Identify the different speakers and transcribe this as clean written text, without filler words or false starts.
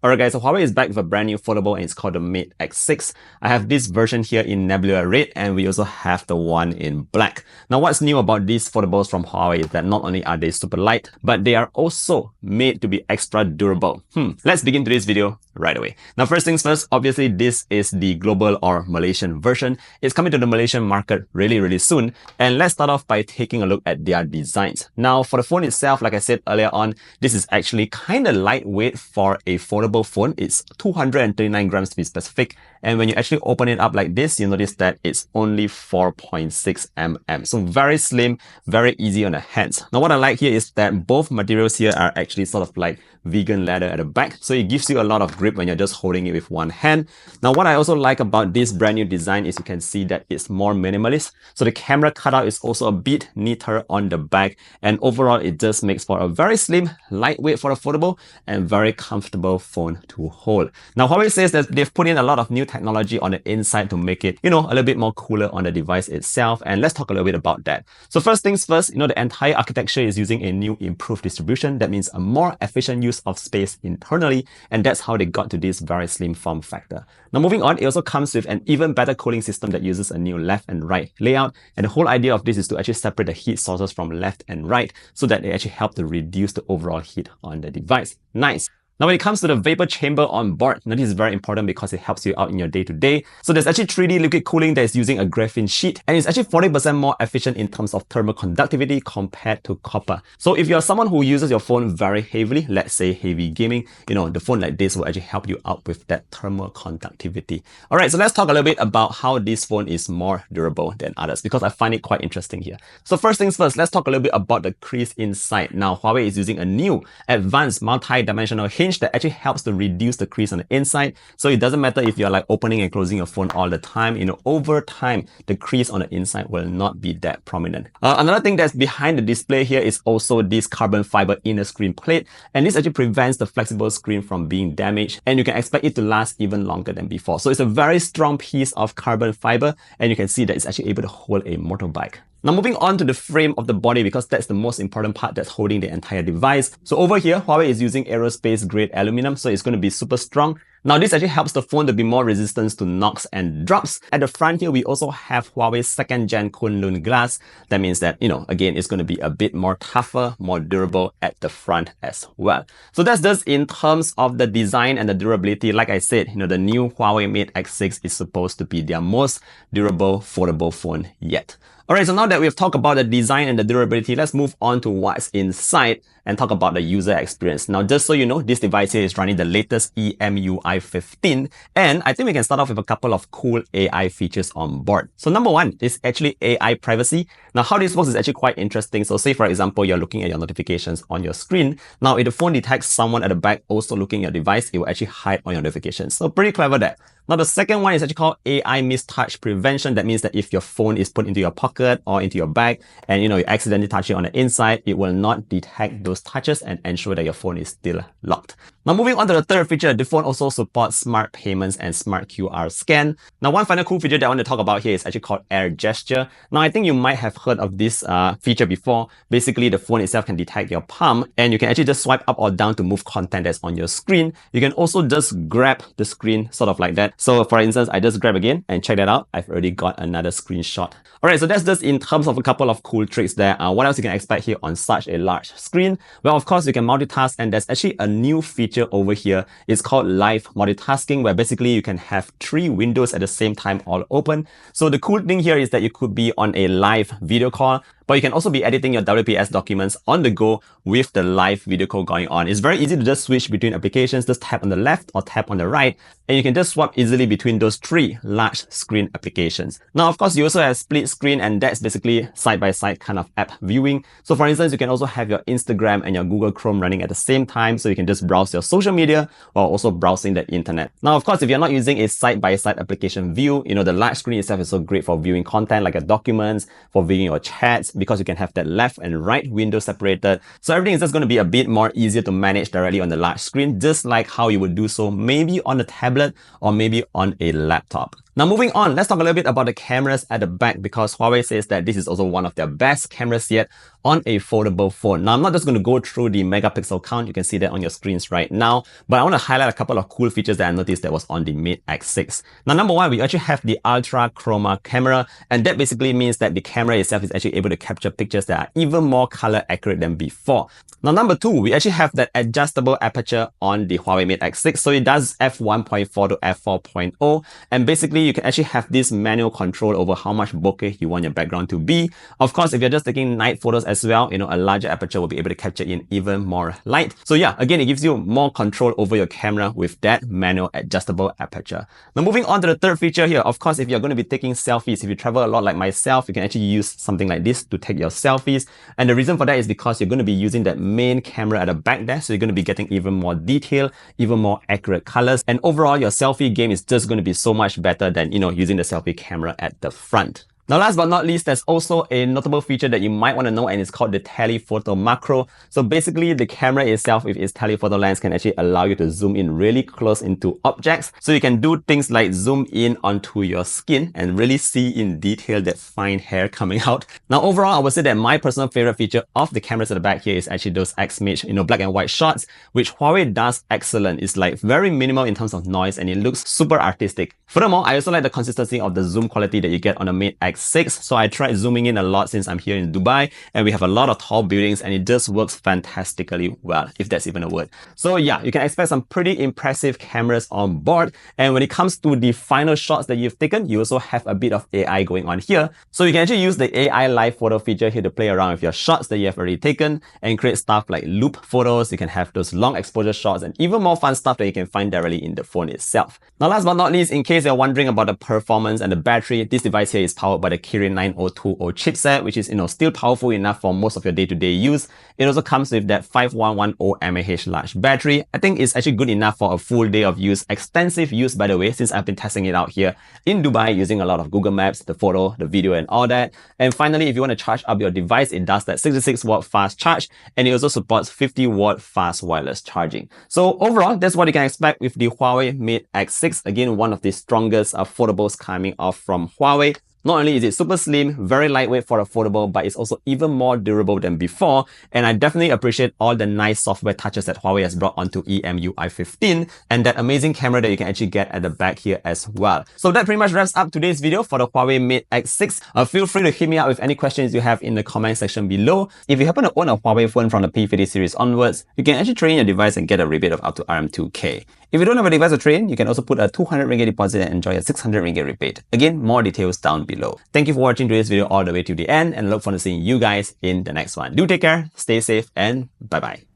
Speaker 1: Alright guys, so Huawei is back with a brand new foldable and it's called the Mate X6. I have this version here in Nebula Red and we also have the one in black. Now what's new about these foldables from Huawei is that not only are they super light, but they are also made to be extra durable. Let's begin today's video right away. Now first things first, obviously this is the global or Malaysian version. It's coming to the Malaysian market really soon. And let's start off by taking a look at their designs. Now for the phone itself, like I said earlier on, this is actually kind of lightweight for a foldable phone. It's 239 grams to be specific. And when you actually open it up like this, you notice that it's only 4.6 mm. So very slim, very easy on the hands. Now what I like here is that both materials here are actually sort of like vegan leather at the back. So it gives you a lot of grip when you're just holding it with one hand. Now what I also like about this brand new design is you can see that it's more minimalist. So the camera cutout is also a bit neater on the back. And overall, it just makes for a very slim, lightweight for a foldable and very comfortable phone to hold. Now Huawei says that they've put in a lot of new technology on the inside to make it, a little bit more cooler on the device itself. And let's talk a little bit about that. So first things first, the entire architecture is using a new improved distribution. That means a more efficient use of space internally. And that's how they got to this very slim form factor. Now moving on, it also comes with an even better cooling system that uses a new left and right layout. And the whole idea of this is to actually separate the heat sources from left and right so that they actually help to reduce the overall heat on the device. Nice. Now, when it comes to the vapor chamber on board, now this is very important because it helps you out in your day-to-day. So there's actually 3D liquid cooling that is using a graphene sheet and it's actually 40% more efficient in terms of thermal conductivity compared to copper. So if you're someone who uses your phone very heavily, let's say heavy gaming, the phone like this will actually help you out with that thermal conductivity. All right, so let's talk a little bit about how this phone is more durable than others because I find it quite interesting here. So first things first, let's talk a little bit about the crease inside. Now, Huawei is using a new advanced multi-dimensional hinge that actually helps to reduce the crease on the inside. So it doesn't matter if you're like opening and closing your phone all the time, over time, the crease on the inside will not be that prominent. Another thing that's behind the display here is also this carbon fiber inner screen plate. And this actually prevents the flexible screen from being damaged. And you can expect it to last even longer than before. So it's a very strong piece of carbon fiber. And you can see that it's actually able to hold a motorbike. Now moving on to the frame of the body because that's the most important part that's holding the entire device. So over here, Huawei is using aerospace grade aluminum, so it's going to be super strong. Now this actually helps the phone to be more resistant to knocks and drops. At the front here, we also have Huawei's 2nd gen Kunlun glass. That means that, again, it's going to be a bit more tougher, more durable at the front as well. So that's just in terms of the design and the durability. Like I said, the new Huawei Mate X6 is supposed to be their most durable foldable phone yet. Alright, so now that we've talked about the design and the durability, let's move on to what's inside and talk about the user experience. Now, just so you know, this device here is running the latest EMUI 15, and I think we can start off with a couple of cool AI features on board. So number one is actually AI privacy. Now, how this works is actually quite interesting. So say, for example, you're looking at your notifications on your screen. Now, if the phone detects someone at the back also looking at your device, it will actually hide on your notifications. So pretty clever there. Now, the second one is actually called AI mistouch prevention. That means that if your phone is put into your pocket or into your bag and, you accidentally touch it on the inside, it will not detect those touches and ensure that your phone is still locked. Now, moving on to the third feature, the phone also supports smart payments and smart QR scan. Now, one final cool feature that I want to talk about here is actually called air gesture. Now, I think you might have heard of this feature before. Basically, the phone itself can detect your palm and you can actually just swipe up or down to move content that's on your screen. You can also just grab the screen sort of like that. So for instance, I just grab again and check that out. I've already got another screenshot. Alright, so that's just in terms of a couple of cool tricks there. What else you can expect here on such a large screen? Well, of course, you can multitask and there's actually a new feature over here. It's called live multitasking where basically you can have 3 windows at the same time all open. So the cool thing here is that you could be on a live video call, but you can also be editing your WPS documents on the go with the live video call going on. It's very easy to just switch between applications. Just tap on the left or tap on the right, and you can just swap easily between those 3 large screen applications. Now, of course, you also have split screen, and that's basically side-by-side kind of app viewing. So for instance, you can also have your Instagram and your Google Chrome running at the same time. So you can just browse your social media while also browsing the internet. Now, of course, if you're not using a side-by-side application view, the large screen itself is so great for viewing content like your documents, for viewing your chats, because you can have that left and right window separated. So everything is just going to be a bit more easier to manage directly on the large screen, just like how you would do so maybe on a tablet or maybe on a laptop. Now moving on, let's talk a little bit about the cameras at the back, because Huawei says that this is also one of their best cameras yet on a foldable phone. Now I'm not just going to go through the megapixel count, you can see that on your screens right now, but I want to highlight a couple of cool features that I noticed that was on the Mate X6. Now number one, we actually have the ultra chroma camera, and that basically means that the camera itself is actually able to capture pictures that are even more color accurate than before. Now number two, we actually have that adjustable aperture on the Huawei Mate X6, so it does f1.4 to f4.0, and basically you can actually have this manual control over how much bokeh you want your background to be. Of course, if you're just taking night photos as well, a larger aperture will be able to capture in even more light. So yeah, again, it gives you more control over your camera with that manual adjustable aperture. Now moving on to the third feature here, of course, if you're going to be taking selfies, if you travel a lot like myself, you can actually use something like this to take your selfies. And the reason for that is because you're going to be using that main camera at the back there, so you're going to be getting even more detail, even more accurate colors, and overall your selfie game is just going to be so much better than using the selfie camera at the front. Now last but not least, there's also a notable feature that you might want to know, and it's called the telephoto macro. So basically the camera itself with its telephoto lens can actually allow you to zoom in really close into objects. So you can do things like zoom in onto your skin and really see in detail that fine hair coming out. Now overall, I would say that my personal favorite feature of the cameras at the back here is actually those X-Mate, black and white shots, which Huawei does excellent. It's like very minimal in terms of noise and it looks super artistic. Furthermore, I also like the consistency of the zoom quality that you get on the Mate X6. So I tried zooming in a lot since I'm here in Dubai, and we have a lot of tall buildings and it just works fantastically well, if that's even a word. So yeah, you can expect some pretty impressive cameras on board. And when it comes to the final shots that you've taken, you also have a bit of AI going on here. So you can actually use the AI live photo feature here to play around with your shots that you have already taken and create stuff like loop photos. You can have those long exposure shots and even more fun stuff that you can find directly in the phone itself. Now last but not least, in case you're wondering about the performance and the battery, this device here is powered by the Kirin 9020 chipset, which is still powerful enough for most of your day-to-day use. It also comes with that 5110 mAh large battery. I think it's actually good enough for a full day of use, extensive use by the way, since I've been testing it out here in Dubai using a lot of Google Maps, the photo, the video and all that. And finally, if you want to charge up your device, it does that 66 watt fast charge, and it also supports 50 watt fast wireless charging. So overall, that's what you can expect with the Huawei Mate X6. Again, one of the strongest foldables coming off from Huawei. Not only is it super slim, very lightweight for a foldable, but it's also even more durable than before. And I definitely appreciate all the nice software touches that Huawei has brought onto EMUI 15 and that amazing camera that you can actually get at the back here as well. So that pretty much wraps up today's video for the Huawei Mate X6. Feel free to hit me up with any questions you have in the comment section below. If you happen to own a Huawei phone from the P50 series onwards, you can actually trade in your device and get a rebate of up to RM2K. If you don't have a device to trade in, you can also put a 200 ringgit deposit and enjoy a 600 ringgit rebate. Again, more details down below. Thank you for watching today's video all the way to the end, and I look forward to seeing you guys in the next one. Do take care, stay safe, and bye-bye.